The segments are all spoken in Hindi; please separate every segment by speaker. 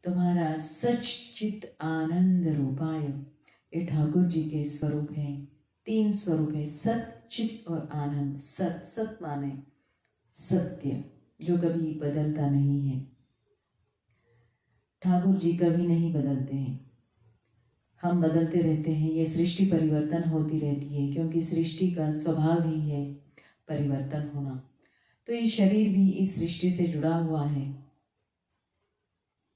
Speaker 1: तुम्हारा सच्चित आनंद रूपाय, ये ठाकुर जी के स्वरूप हैं। 3 स्वरूप है, सत, चित और आनंद। सत, सत माने सत्य, जो कभी बदलता नहीं है। ठाकुर जी कभी नहीं बदलते हैं, हम बदलते रहते हैं। ये सृष्टि परिवर्तन होती रहती है, क्योंकि सृष्टि का स्वभाव ही है परिवर्तन होना। तो ये शरीर भी इस सृष्टि से जुड़ा हुआ है,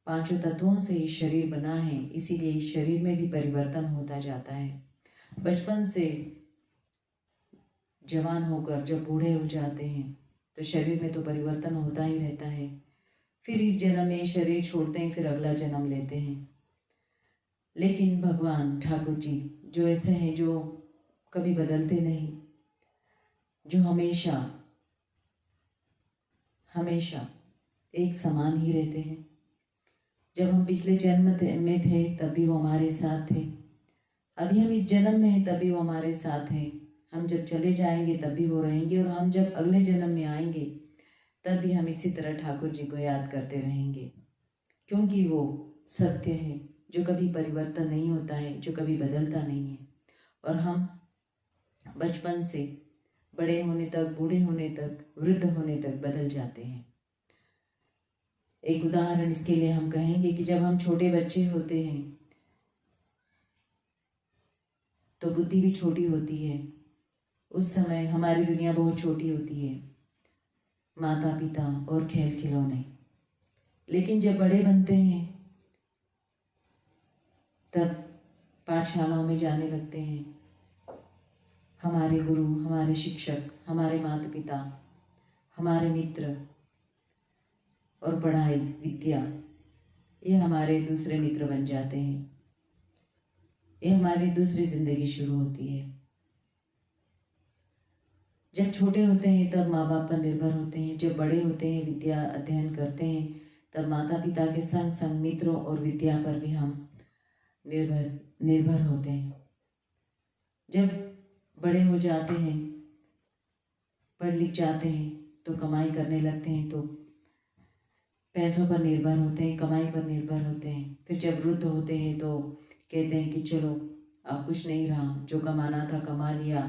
Speaker 1: 5 तत्वों से ये शरीर बना है, इसीलिए इस शरीर में भी परिवर्तन होता जाता है। बचपन से जवान होकर जब बूढ़े हो जाते हैं तो शरीर में तो परिवर्तन होता ही रहता है। फिर इस जन्म में शरीर छोड़ते हैं, फिर अगला जन्म लेते हैं। लेकिन भगवान ठाकुर जी जो ऐसे हैं, जो कभी बदलते नहीं, जो हमेशा हमेशा एक समान ही रहते हैं। जब हम पिछले जन्म में थे तब भी वो हमारे साथ थे, अभी हम इस जन्म में हैं तब भी वो हमारे साथ हैं, हम जब चले जाएंगे तब भी वो रहेंगे, और हम जब अगले जन्म में आएंगे तब भी हम इसी तरह ठाकुर जी को याद करते रहेंगे, क्योंकि वो सत्य है जो कभी परिवर्तन नहीं होता है, जो कभी बदलता नहीं है। और हम बचपन से बड़े होने तक, बूढ़े होने तक, वृद्ध होने तक बदल जाते हैं। एक उदाहरण इसके लिए हम कहेंगे कि जब हम छोटे बच्चे होते हैं तो बुद्धि भी छोटी होती है। उस समय हमारी दुनिया बहुत छोटी होती है, माता पिता और खेल खिलौने। लेकिन जब बड़े बनते हैं तब पाठशालाओं में जाने लगते हैं, हमारे गुरु, हमारे शिक्षक, हमारे माता पिता, हमारे मित्र और पढ़ाई विद्या, ये हमारे दूसरे मित्र बन जाते हैं। ये हमारी दूसरी जिंदगी शुरू होती है। जब छोटे होते हैं तब माँ बाप पर निर्भर होते हैं, जब बड़े होते हैं, विद्या अध्ययन करते हैं, तब माता पिता के संग संग मित्रों और विद्या पर भी हम निर्भर होते हैं। जब बड़े हो जाते हैं, पढ़ लिख जाते हैं, तो कमाई करने लगते हैं, तो पैसों पर निर्भर होते हैं, कमाई पर निर्भर होते हैं। फिर जब वृद्ध होते हैं तो कहते हैं कि चलो अब कुछ नहीं रहा, जो कमाना था कमा लिया,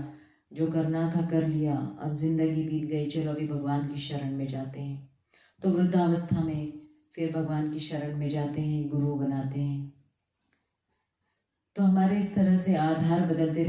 Speaker 1: जो करना था कर लिया, अब जिंदगी बीत गई, चलो अभी भगवान की शरण में जाते हैं। तो वृद्धावस्था में फिर भगवान की शरण में जाते हैं, गुरु बनाते हैं। तो हमारे इस तरह से आधार बदलते